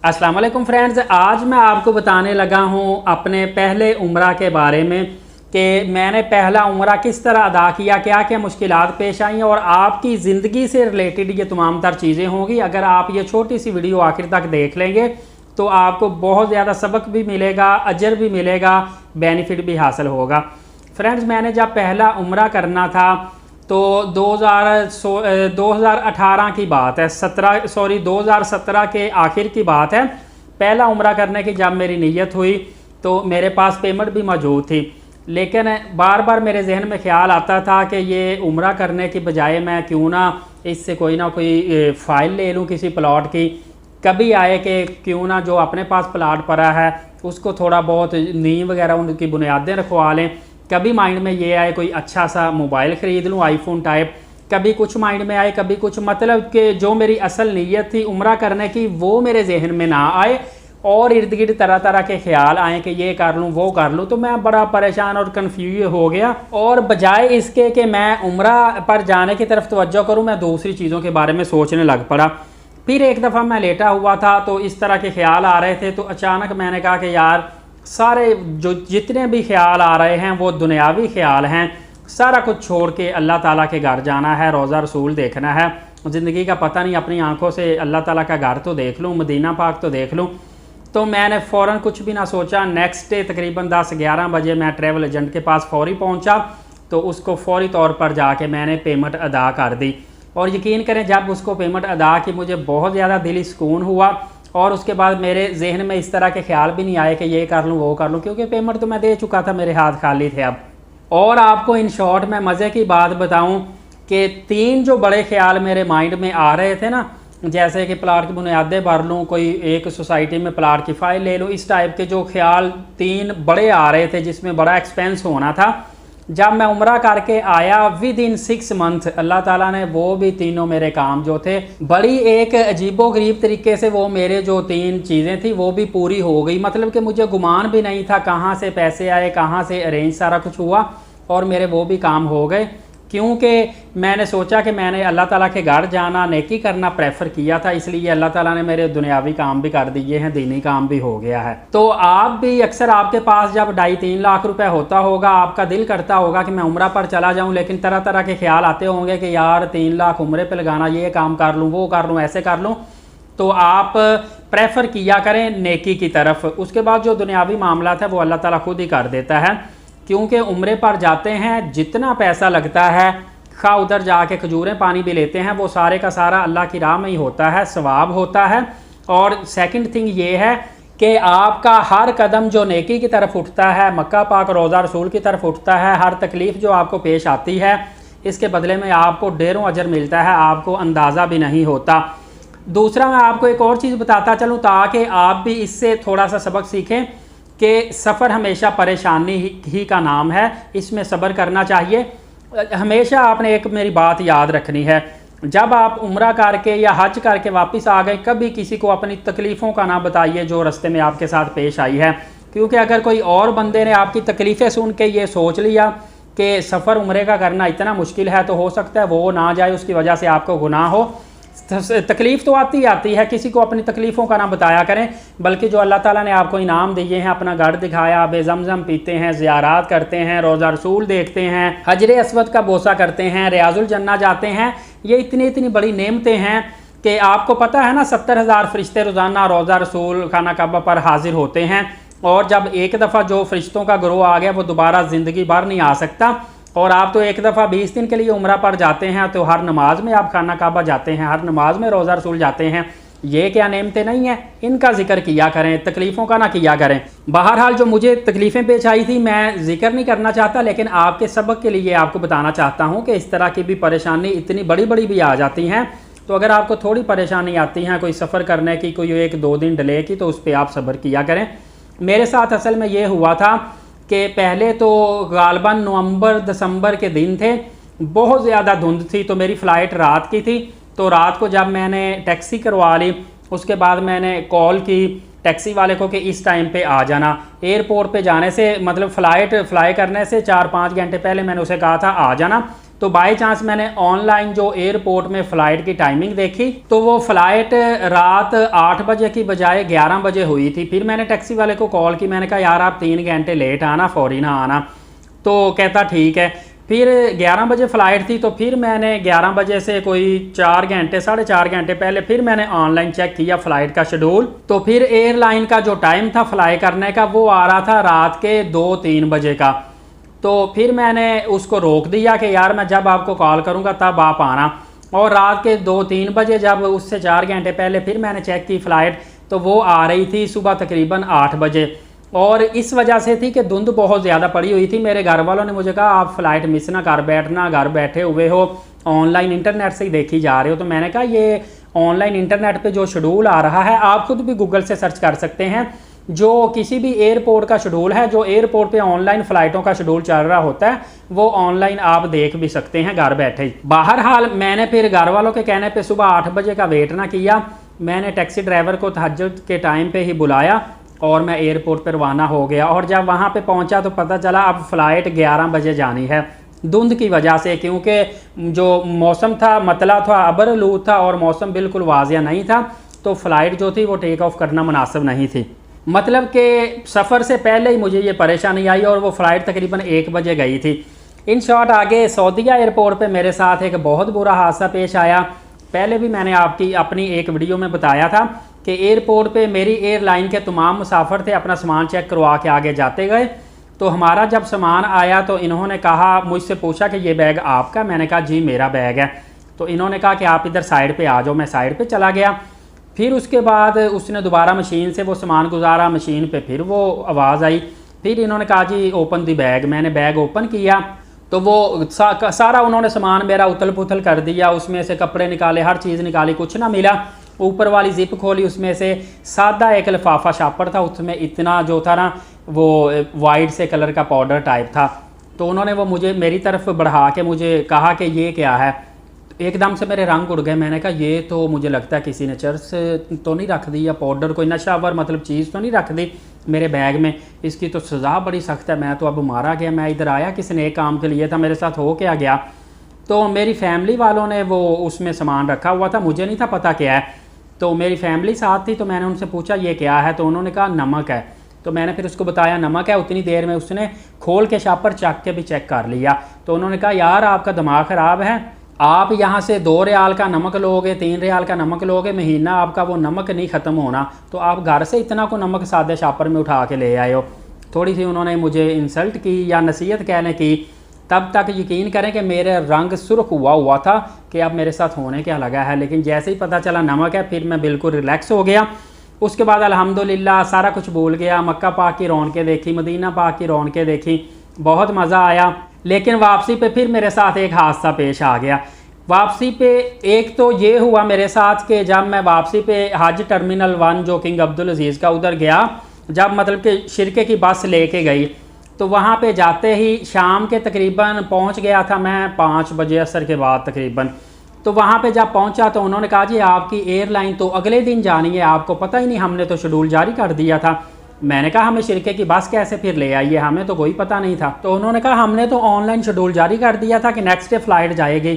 अस्सलाम वालेकुम फ्रेंड्स, आज मैं आपको बताने लगा हूँ अपने पहले उम्रा के बारे में कि मैंने पहला उम्रा किस तरह अदा किया, क्या क्या मुश्किलात पेश आई और आपकी ज़िंदगी से रिलेटेड ये तमाम तर चीज़ें होंगी। अगर आप ये छोटी सी वीडियो आखिर तक देख लेंगे तो आपको बहुत ज़्यादा सबक भी मिलेगा, अजर भी मिलेगा, बेनिफिट भी हासिल होगा। फ्रेंड्स, मैंने जब पहला उम्रा करना था तो 2018 की बात है, 2017 के आखिर की बात है। पहला उम्रा करने की जब मेरी नीयत हुई तो मेरे पास पेमेंट भी मौजूद थी, लेकिन बार बार मेरे जहन में ख्याल आता था कि ये उम्रा करने की बजाय मैं क्यों ना इससे कोई ना कोई फ़ाइल ले लूँ किसी प्लॉट की। कभी आए कि क्यों ना जो अपने पास प्लॉट पड़ा है उसको थोड़ा बहुत नींव वगैरह उनकी बुनियादें रखवा लें। कभी माइंड में ये आए कोई अच्छा सा मोबाइल ख़रीद लूँ, आईफोन टाइप। कभी कुछ माइंड में आए, कभी कुछ, मतलब कि जो मेरी असल नीयत थी उम्रा करने की वो मेरे जहन में ना आए और इर्द गिर्द तरह तरह के ख्याल आए कि ये कर लूँ वो कर लूँ। तो मैं बड़ा परेशान और कन्फ्यूज हो गया और बजाय इसके कि मैं उम्रा पर जाने की तरफ तवज्जो करूँ, मैं दूसरी चीज़ों के बारे में सोचने लग पड़ा। फिर एक दफ़ा मैं लेटा हुआ था तो इस तरह के ख्याल आ रहे थे, तो अचानक मैंने कहा कि यार सारे जो जितने भी ख्याल आ रहे हैं वो दुनियावी ख्याल हैं, सारा कुछ छोड़ के अल्लाह ताला के घर जाना है, रोज़ा रसूल देखना है। ज़िंदगी का पता नहीं, अपनी आंखों से अल्लाह ताला का घर तो देख लूँ, मदीना पाक तो देख लूँ। तो मैंने फ़ौरन कुछ भी ना सोचा, नेक्स्ट डे तकरीबन 10-11 बजे मैं ट्रैवल एजेंट के पास फ़ौरी पहुँचा तो उसको फ़ौरी तौर पर जाके मैंने पेमेंट अदा कर दी। और यकीन करें, जब उसको पेमेंट अदा की मुझे बहुत ज़्यादा दिली सुकून हुआ और उसके बाद मेरे जहन में इस तरह के ख्याल भी नहीं आए कि ये कर लूँ वो कर लूँ, क्योंकि पेमेंट तो मैं दे चुका था, मेरे हाथ खाली थे अब। और आपको इन शॉर्ट में मज़े की बात बताऊँ कि 3 जो बड़े ख्याल मेरे माइंड में आ रहे थे ना, जैसे कि प्लाट की बुनियादें भर लूँ, कोई एक सोसाइटी में प्लाट की फ़ाइल ले लूँ, इस टाइप के जो ख्याल 3 बड़े आ रहे थे जिसमें बड़ा एक्सपेंस होना था। जब मैं उम्रा करके आया विद इन 6 मंथ अल्लाह ताला ने वो भी तीनों मेरे काम जो थे बड़ी एक अजीबो गरीब तरीके से, वो मेरे जो 3 चीज़ें थी वो भी पूरी हो गई। मतलब कि मुझे गुमान भी नहीं था कहाँ से पैसे आए, कहाँ से अरेंज सारा कुछ हुआ और मेरे वो भी काम हो गए, क्योंकि मैंने सोचा कि मैंने अल्लाह ताला के घर जाना, नेकी करना प्रेफर किया था, इसलिए अल्लाह ताला ने मेरे दुनियावी काम भी कर दिए हैं, दीनी काम भी हो गया है। तो आप भी अक्सर आपके पास जब 2.5-3 लाख रुपए होता होगा, आपका दिल करता होगा कि मैं उम्रा पर चला जाऊं, लेकिन तरह तरह के ख्याल आते होंगे कि यार 3 लाख उम्रे पे लगाना, ये काम कर लूँ वो कर लूँ ऐसे कर लूँ। तो आप प्रेफर किया करें नेकी की तरफ। उसके बाद जो दुनियावी मामला है वो अल्लाह ताला खुद ही कर देता है, क्योंकि उम्रे पर जाते हैं जितना पैसा लगता है, खा उधर जाके खजूरें पानी भी लेते हैं, वो सारे का सारा अल्लाह की राह में ही होता है, सवाब होता है। और सेकंड थिंग ये है कि आपका हर कदम जो नेकी की तरफ उठता है, मक्का पाक रोज़ा रसूल की तरफ उठता है, हर तकलीफ़ जो आपको पेश आती है इसके बदले में आपको ढेरों अजर मिलता है, आपको अंदाज़ा भी नहीं होता। दूसरा, मैं आपको एक और चीज़ बताता चलूँ ताकि आप भी इससे थोड़ा सा सबक सीखें कि सफ़र हमेशा परेशानी ही का नाम है, इसमें सब्र करना चाहिए। हमेशा आपने एक मेरी बात याद रखनी है, जब आप उम्रा करके या हज करके वापस आ गए, कभी किसी को अपनी तकलीफ़ों का ना बताइए जो रास्ते में आपके साथ पेश आई है, क्योंकि अगर कोई और बंदे ने आपकी तकलीफ़ें सुन के ये सोच लिया कि सफ़र उम्रे का करना इतना मुश्किल है, तो हो सकता है वो ना जाए, उसकी वजह से आपको गुनाह हो। तकलीफ़ तो आती है, किसी को अपनी तकलीफ़ों का ना बताया करें, बल्कि जो अल्लाह ताला ने आपको इनाम दिए हैं, अपना घर दिखाया, बेज़मज़म पीते हैं, ज़ियारात करते हैं, रोज़ा रसूल देखते हैं, हजरे अस्वद का बोसा करते हैं, रियाजुल जन्ना जाते हैं, ये इतनी इतनी बड़ी नेमतें हैं कि आपको पता है ना 70,000 फरिश्ते रोज़ाना रोज़ा रसूल खाना काबा पर हाजिर होते हैं। और जब एक दफ़ा जो फरिश्तों का ग्रोह आ गया वो दोबारा ज़िंदगी भर नहीं आ सकता। और आप तो एक दफ़ा 20 दिन के लिए उम्रा पर जाते हैं, तो हर नमाज में आप खाना काबा जाते हैं, हर नमाज में रोज़ा रसूल जाते हैं। ये क्या नेमतें नहीं हैं, इनका जिक्र किया करें, तकलीफ़ों का ना किया करें। बहरहाल जो मुझे तकलीफ़ें पेश आई थी मैं जिक्र नहीं करना चाहता, लेकिन आपके सबक के लिए आपको बताना चाहता हूँ कि इस तरह की भी परेशानी इतनी बड़ी बड़ी भी आ जाती हैं। तो अगर आपको थोड़ी परेशानी आती है कोई सफ़र करने की, कोई 1-2 दिन डिले की, तो उस पर आप सब्र किया करें। मेरे साथ असल में ये हुआ था कि पहले तो गालबन नवंबर-दिसंबर के दिन थे, बहुत ज़्यादा धुंध थी, तो मेरी फ़्लाइट रात की थी। तो रात को जब मैंने टैक्सी करवा ली, उसके बाद मैंने कॉल की टैक्सी वाले को कि इस टाइम पे आ जाना। एयरपोर्ट पे जाने से, मतलब फ़्लाइट फ्लाई करने से 4-5 घंटे पहले मैंने उसे कहा था आ जाना। तो बाय चांस मैंने ऑनलाइन जो एयरपोर्ट में फ़्लाइट की टाइमिंग देखी तो वो फ़्लाइट रात 8 बजे की बजाय 11 बजे हुई थी। फिर मैंने टैक्सी वाले को कॉल की, मैंने कहा यार आप 3 घंटे लेट आना, फौरी ना आना। तो कहता ठीक है। फिर 11 बजे फ़्लाइट थी तो फिर मैंने 11 बजे से कोई 4 घंटे 4.5 घंटे पहले फिर मैंने ऑनलाइन चेक किया फ़्लाइट का शेड्यूल। तो फिर एयरलाइन का जो टाइम था फ्लाई करने का वो आ रहा था रात के 2-3 बजे का। तो फिर मैंने उसको रोक दिया कि यार मैं जब आपको कॉल करूँगा तब आप आना। और रात के 2-3 बजे जब उससे 4 घंटे पहले फिर मैंने चेक की फ़्लाइट तो वो आ रही थी सुबह तकरीबन 8 बजे। और इस वजह से थी कि धुंध बहुत ज़्यादा पड़ी हुई थी। मेरे घर वालों ने मुझे कहा आप फ़्लाइट मिस ना कर बैठना, घर बैठे हुए हो, ऑनलाइन इंटरनेट से ही देखी जा रहे हो। तो मैंने कहा ये ऑनलाइन इंटरनेट पे जो शेड्यूल आ रहा है आप खुद भी गूगल से सर्च कर सकते हैं, जो किसी भी एयरपोर्ट का शेड्यूल है, जो एयरपोर्ट पे ऑनलाइन फ़्लाइटों का शेड्यूल चल रहा होता है वो ऑनलाइन आप देख भी सकते हैं घर बैठे ही। बहरहाल मैंने फिर घर वालों के कहने पे सुबह 8 बजे का वेट ना किया, मैंने टैक्सी ड्राइवर को तहज्जुद के टाइम पे ही बुलाया और मैं एयरपोर्ट पर रवाना हो गया। और जब वहाँ पे पहुँचा तो पता चला अब फ़्लाइट 11 बजे जानी है, धुंध की वजह से, क्योंकि जो मौसम था मतला था, अबरआलूद था और मौसम बिल्कुल वाज़िया नहीं था। तो फ़्लाइट जो थी वो टेक ऑफ करना मुनासिब नहीं थी। मतलब कि सफ़र से पहले ही मुझे ये परेशानी आई और वो फ़्लाइट तकरीबन 1 बजे गई थी। इन शॉर्ट आगे सऊदीया एयरपोर्ट पे मेरे साथ एक बहुत बुरा हादसा पेश आया। पहले भी मैंने आपकी अपनी एक वीडियो में बताया था कि एयरपोर्ट पे मेरी एयरलाइन के तमाम मुसाफिर थे, अपना सामान चेक करवा के आगे जाते गए। तो हमारा जब सामान आया तो इन्होंने कहा, मुझसे पूछा कि ये बैग आपका? मैंने कहा जी मेरा बैग है। तो इन्होंने कहा कि आप इधर साइड पे आ जाओ। मैं साइड पे चला गया। फिर उसके बाद उसने दोबारा मशीन से वो सामान गुजारा, मशीन पे फिर वो आवाज़ आई। फिर इन्होंने कहा जी ओपन दी बैग। मैंने बैग ओपन किया तो वो सारा उन्होंने सामान मेरा उथल पुथल कर दिया, उसमें से कपड़े निकाले, हर चीज़ निकाली, कुछ ना मिला। ऊपर वाली जिप खोली, उसमें से सादा एक लिफाफा शापर था, उसमें इतना जो था ना वो वाइट से कलर का पाउडर टाइप था। तो उन्होंने वो मुझे मेरी तरफ बढ़ा के मुझे कहा कि ये क्या है। एकदम से मेरे रंग उड़ गए। मैंने कहा ये तो मुझे लगता है किसी ने चर्च तो नहीं रख दी या पाउडर कोई नशावर मतलब चीज़ तो नहीं रख दी मेरे बैग में, इसकी तो सज़ा बड़ी सख्त है। मैं तो अब मारा गया, मैं इधर आया किसी ने एक काम के लिए था, मेरे साथ हो क्या गया। तो मेरी फैमिली वालों ने वो उसमें सामान रखा हुआ था, मुझे नहीं था पता क्या है। तो मेरी फैमिली साथ थी तो मैंने उनसे पूछा ये क्या है, तो उन्होंने कहा नमक है। तो मैंने फिर उसको बताया नमक है। उतनी देर में उसने खोल के शापर चक के भी चेक कर लिया। तो उन्होंने कहा यार आपका दिमाग ख़राब है, आप यहाँ से 2 रियाल का नमक लोगे, 3 रियाल का नमक लोगे, महीना आपका वो नमक नहीं ख़त्म होना, तो आप घर से इतना को नमक सादे शापर में उठा के ले आए हो। थोड़ी सी उन्होंने मुझे इंसल्ट की या नसीहत कहने की। तब तक यकीन करें कि मेरे रंग सुर्ख हुआ था कि अब मेरे साथ होने क्या लगा है। लेकिन जैसे ही पता चला नमक है फिर मैं बिल्कुल रिलैक्स हो गया। उसके बाद अल्हम्दुलिल्लाह सारा कुछ भूल गया। मक्का पाक की रौनकें देखी, मदीना पाक की रौनकें देखी, बहुत मज़ा आया। लेकिन वापसी पे फिर मेरे साथ एक हादसा पेश आ गया। वापसी पे एक तो ये हुआ मेरे साथ कि जब मैं वापसी पे हज टर्मिनल 1 जो किंग अब्दुल अजीज़ का उधर गया, जब मतलब कि शिरके की बस लेके गई तो वहाँ पे जाते ही शाम के तकरीबन पहुँच गया था मैं 5 बजे असर के बाद तकरीबन। तो वहाँ पे जब पहुँचा तो उन्होंने कहा जी आपकी एयरलाइन तो अगले दिन जानी है, आपको पता ही नहीं, हमने तो शेड्यूल जारी कर दिया था। मैंने कहा हमें शिरके की बस कैसे फिर ले आई है, हमें तो कोई पता नहीं था। तो उन्होंने कहा हमने तो ऑनलाइन शेड्यूल जारी कर दिया था कि नेक्स्ट डे फ़्लाइट जाएगी।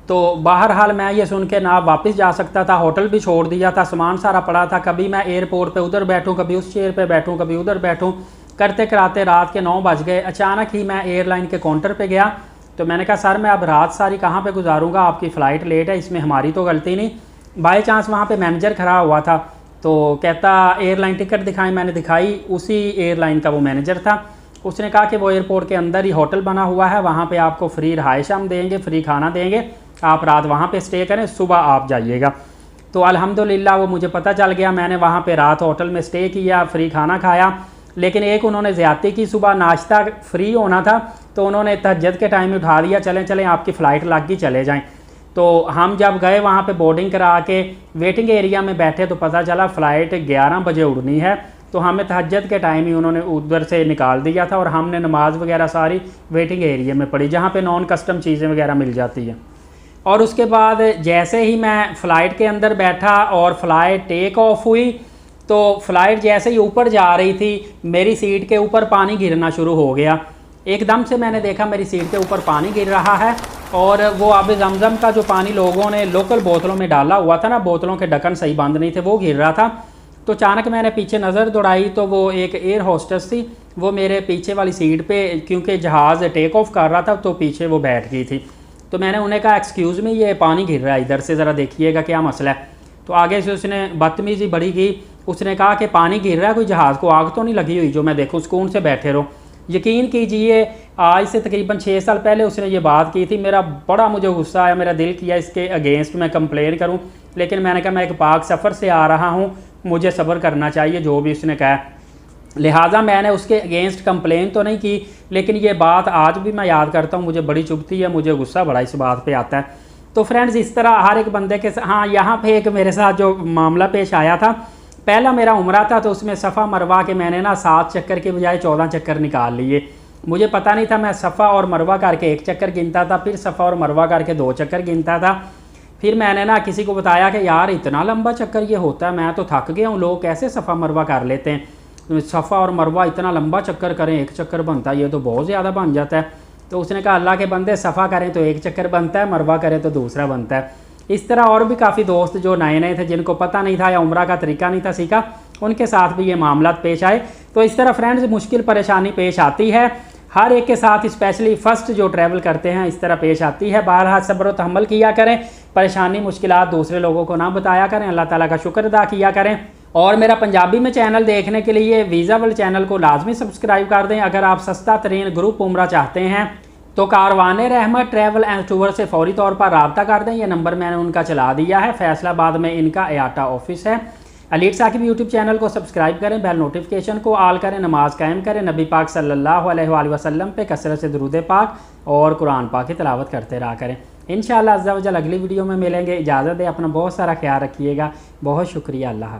तो बहरहाल मैं ये सुन के ना वापस जा सकता था, होटल भी छोड़ दिया था, सामान सारा पड़ा था। कभी मैं एयरपोर्ट पे उधर बैठूं, कभी उस चेयर पे बैठूं, कभी उधर बैठूं, करते कराते रात के 9 बज गए। अचानक ही मैं एयरलाइन के काउंटर पे गया तो मैंने कहा सर मैं अब रात सारी कहाँ पे गुजारूंगा, आपकी फ़्लाइट लेट है, इसमें हमारी तो गलती नहीं। बाई चांस वहाँ पे मैनेजर खड़ा हुआ था तो कहता एयरलाइन टिकट दिखाएं। मैंने दिखाई, उसी एयरलाइन का वो मैनेजर था। उसने कहा कि वो एयरपोर्ट के अंदर ही होटल बना हुआ है, वहाँ पे आपको फ्री रहाइश हम देंगे, फ्री खाना देंगे, आप रात वहाँ पे स्टे करें, सुबह आप जाइएगा। तो अल्हम्दुलिल्लाह वो मुझे पता चल गया। मैंने वहाँ पे रात होटल में स्टे किया, फ्री खाना खाया। लेकिन एक उन्होंने ज़्यादती की, सुबह नाश्ता फ्री होना था तो उन्होंने तहज्जुद के टाइम में उठा लिया, चलें चलें आपकी फ़्लाइट लग गई, चले जाएँ। तो हम जब गए वहाँ पे बोर्डिंग करा के वेटिंग एरिया में बैठे तो पता चला फ़्लाइट 11 बजे उड़नी है। तो हमें तहज्जुद के टाइम ही उन्होंने उधर से निकाल दिया था और हमने नमाज़ वगैरह सारी वेटिंग एरिया में पढ़ी, जहाँ पे नॉन कस्टम चीज़ें वगैरह मिल जाती हैं। और उसके बाद जैसे ही मैं फ़्लाइट के अंदर बैठा और फ़्लाइट टेक ऑफ हुई तो फ़्लाइट जैसे ही ऊपर जा रही थी मेरी सीट के ऊपर पानी गिरना शुरू हो गया। एकदम से मैंने देखा मेरी सीट के ऊपर पानी गिर रहा है और वो आब जमज़म का जो पानी लोगों ने लोकल बोतलों में डाला हुआ था ना, बोतलों के ढक्कन सही बंद नहीं थे, वो गिर रहा था। तो अचानक मैंने पीछे नज़र दौड़ाई तो वो एक एयर होस्टेस थी, वो मेरे पीछे वाली सीट पे, क्योंकि जहाज़ टेक ऑफ कर रहा था तो पीछे वो बैठ गई थी। तो मैंने उन्हें कहा एक्सक्यूज़ मी, ये पानी गिर रहा है इधर से, ज़रा देखिएगा क्या मसला है। तो आगे से उसने बदतमीज़ी बड़ी की, उसने कहा कि पानी गिर रहा है, कोई जहाज़ को आग तो नहीं लगी हुई जो मैं देखूँ, सुकून से बैठे रहो। यकीन कीजिए आज से तकरीबन 6 साल पहले उसने ये बात की थी। मेरा बड़ा मुझे गुस्सा आया, मेरा दिल किया इसके अगेंस्ट मैं कंप्लेन करूं, लेकिन मैंने कहा मैं एक पाक सफ़र से आ रहा हूं, मुझे सब्र करना चाहिए जो भी उसने कहा। लिहाजा मैंने उसके अगेंस्ट कंप्लेन तो नहीं की, लेकिन ये बात आज भी मैं याद करता हूँ, मुझे बड़ी चुभती है, मुझे गुस्सा बड़ा इस बात पर आता है। तो फ्रेंड्स इस तरह हर एक बंदे के हाँ, यहाँ पर एक मेरे साथ जो मामला पेश आया था, पहला मेरा उम्रा था तो उसमें सफ़ा मरवा के मैंने ना 7 चक्कर के बजाय 14 चक्कर निकाल लिए। मुझे पता नहीं था, मैं सफ़ा और मरवा करके 1 चक्कर गिनता था, फिर सफ़ा और मरवा करके 2 चक्कर गिनता था। फिर मैंने ना किसी को बताया कि यार इतना लंबा चक्कर ये होता है, मैं तो थक गया हूँ, लोग कैसे सफ़ा मरवा कर लेते हैं, सफ़ा और मरवा इतना लंबा चक्कर करें 1 चक्कर बनता है, ये तो बहुत ज़्यादा बन जाता है। तो उसने कहा अल्लाह के बंदे, सफ़ा करें तो 1 चक्कर बनता है, मरवा करें तो दूसरा बनता है। इस तरह और भी काफ़ी दोस्त जो नए नए थे, जिनको पता नहीं था या उम्रा का तरीका नहीं था सीखा, उनके साथ भी ये मामला पेश आए। तो इस तरह फ्रेंड्स मुश्किल परेशानी पेश आती है हर एक के साथ, स्पेशली फ़र्स्ट जो ट्रैवल करते हैं इस तरह पेश आती है। बहरहाल सब्र व तहम्मुल किया करें, परेशानी मुश्किलात दूसरे लोगों को ना बताया करें, अल्लाह ताला का शुक्र अदा किया करें। और मेरा पंजाबी में चैनल देखने के लिए वीज़ा वर्ल्ड चैनल को लाजमी सब्सक्राइब कर दें। अगर आप सस्ता तरीन ग्रुप उम्रा चाहते हैं तो कारवाने रहमत ट्रैवल एंड टूर से फौरी तौर पर रब्ता कर दें। ये नंबर मैंने उनका चला दिया है, फैसलाबाद में इनका एयाटा ऑफिस है। अलीट साकिब यूट्यूब चैनल को सब्सक्राइब करें, बेल नोटिफिकेशन को ऑल करें, नमाज कायम करें, नबी पाक सल्लल्लाहु अलैहि वसल्लम पे कसरत से दुरूद पाक और कुरान पाक की तिलावत करते रहा करें। इंशाअल्लाह अज़्ज़ा वजल अगली वीडियो में मिलेंगे। इजाज़त दें, अपना बहुत सारा ख्याल रखिएगा। बहुत शुक्रिया, अल्लाह।